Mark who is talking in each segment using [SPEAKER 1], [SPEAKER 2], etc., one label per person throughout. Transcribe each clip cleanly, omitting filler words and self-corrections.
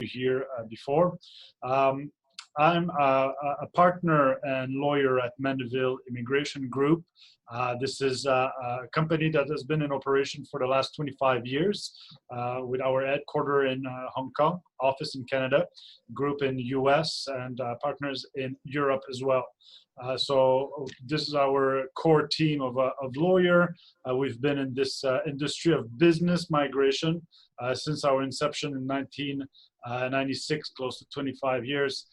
[SPEAKER 1] here before. I'm a partner and lawyer at Mandeville Immigration Group. This is a company that has been in operation for the last 25 years with our headquarters in Hong Kong, office in Canada, group in US, and partners in Europe as well. So this is our core team of lawyer. We've been in this industry of business migration since our inception in 1996, close to 25 years.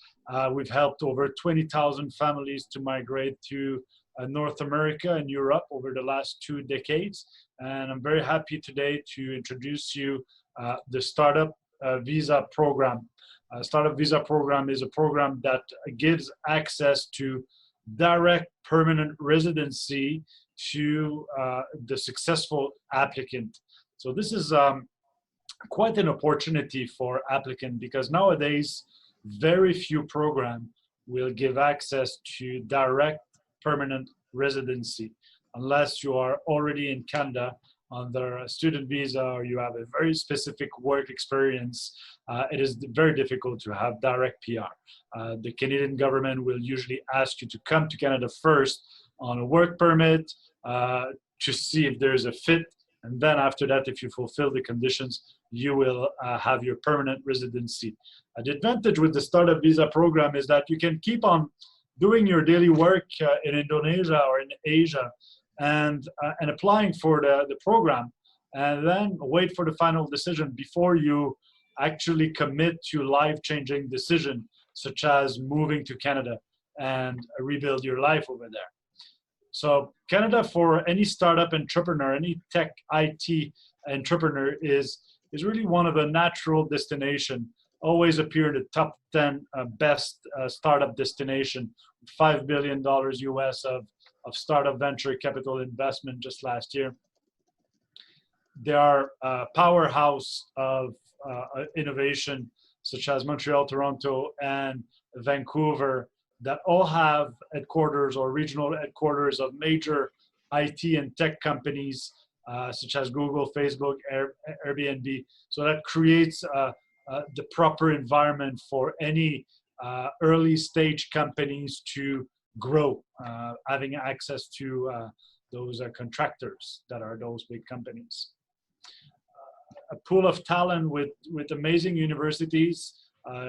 [SPEAKER 1] We've helped over 20,000 families to migrate to North America and Europe over the last 2 decades. And I'm very happy today to introduce you the Startup Visa Program. Startup Visa Program is a program that gives access to direct permanent residency to the successful applicant. So this is quite an opportunity for applicant, because nowadays very few programs will give access to direct permanent residency unless you are already in Canada under a student visa or you have a very specific work experience. It is very difficult to have direct PR. The Canadian government will usually ask you to come to Canada first on a work permit to see if there's a fit, and then after that, if you fulfill the conditions, you will have your permanent residency. The advantage with the Startup Visa Program is that you can keep on doing your daily work in Indonesia or in Asia and applying for the program, and then wait for the final decision before you actually commit to life-changing decision, such as moving to Canada and rebuild your life over there. So Canada, for any startup entrepreneur, any tech IT entrepreneur, is really one of a natural destination. Always appear in the top 10 best startup destination. $5 billion US of startup venture capital investment just last year. They are a powerhouse of innovation, such as Montreal, Toronto, and Vancouver, that all have headquarters or regional headquarters of major IT and tech companies, such as Google, Facebook, Airbnb. So that creates the proper environment for any early stage companies to grow, having access to those contractors that are those big companies. A pool of talent with amazing universities,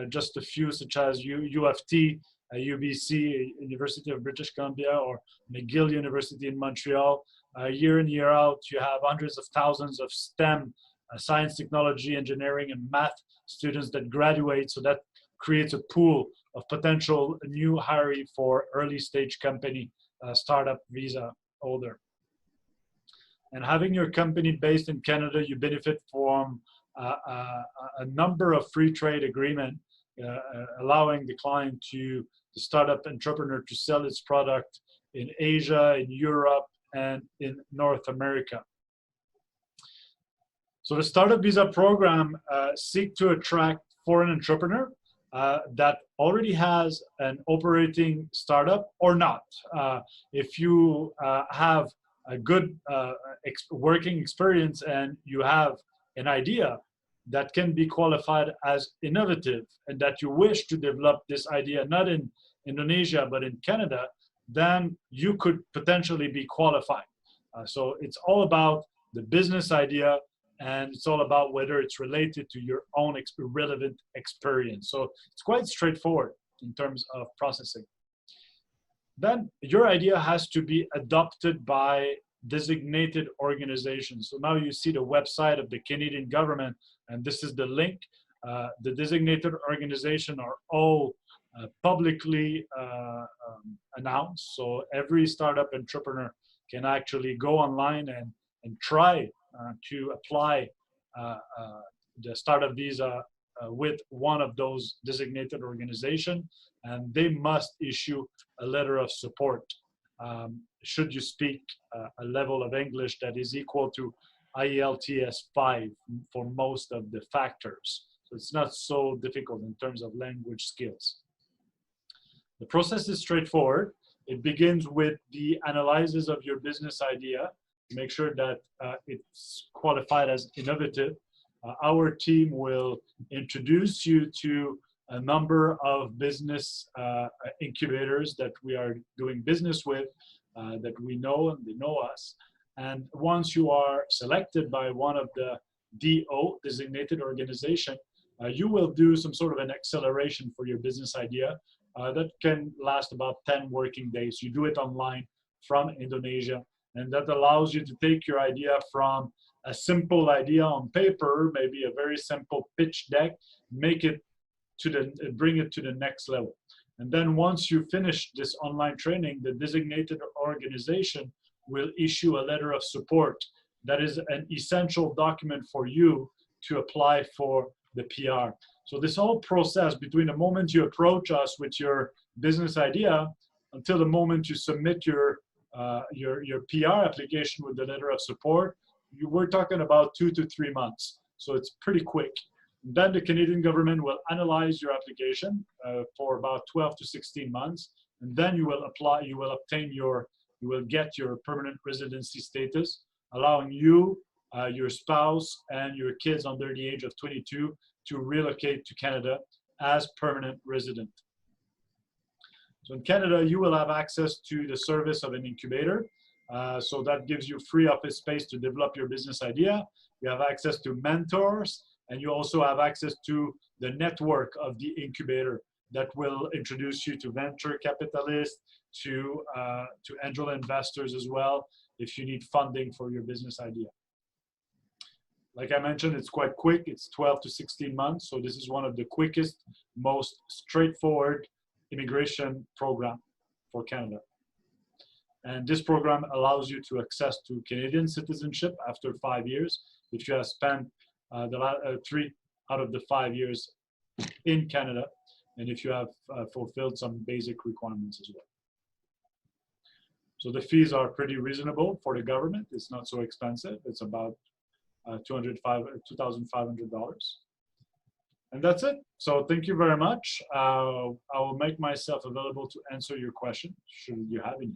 [SPEAKER 1] just a few such as U of T, UBC, University of British Columbia, or McGill University in Montreal. Year in, year out, you have hundreds of thousands of STEM, science, technology, engineering, and math students that graduate. So that creates a pool of potential new hiring for early stage company startup visa holder. And having your company based in Canada, you benefit from a number of free trade agreements, allowing the client the startup entrepreneur to sell its product in Asia, in Europe, and in North America. So the Startup Visa Program seeks to attract foreign entrepreneur that already has an operating startup or not. If you have a good working experience and you have an idea that can be qualified as innovative and that you wish to develop this idea not in Indonesia but in Canada, then you could potentially be qualified. So it's all about the business idea, and it's all about whether it's related to your own relevant experience. So it's quite straightforward in terms of processing. Then your idea has to be adopted by designated organizations. So now you see the website of the Canadian government, and this is the link. The designated organizations are all publicly announced. So every startup entrepreneur can actually go online and try to apply the startup visa with one of those designated organizations, and they must issue a letter of support. Should you speak a level of English that is equal to IELTS 5 for most of the factors. So it's not so difficult in terms of language skills. The process is straightforward. It begins with the analysis of your business idea to make sure that it's qualified as innovative. our team will introduce you to a number of business incubators that we are doing business with, that we know and they know us. And once you are selected by one of the DO, designated organization, you will do some sort of an acceleration for your business idea that can last about 10 working days. You do it online from Indonesia, and that allows you to take your idea from a simple idea on paper, maybe a very simple pitch deck, make it bring it to the next level. And then once you finish this online training, the designated organization will issue a letter of support. That is an essential document for you to apply for the PR. So this whole process between the moment you approach us with your business idea until the moment you submit your PR application with the letter of support, we're talking about 2 to 3 months. So it's pretty quick. Then the Canadian government will analyze your application for about 12 to 16 months, and then you will apply. You will get your permanent residency status, allowing you, your spouse, and your kids under the age of 22 to relocate to Canada as permanent resident. So in Canada, you will have access to the service of an incubator. So that gives you free office space to develop your business idea. You have access to mentors, and you also have access to the network of the incubator that will introduce you to venture capitalists, to angel investors as well, if you need funding for your business idea. Like I mentioned, it's quite quick. It's 12 to 16 months. So this is one of the quickest, most straightforward immigration program for Canada. And this program allows you to access to Canadian citizenship after 5 years if you have spent 3 out of the 5 years in Canada, and if you have fulfilled some basic requirements as well. So the fees are pretty reasonable for the government. It's not so expensive. It's about $2,500. And that's it. So thank you very much. I will make myself available to answer your question, should you have any.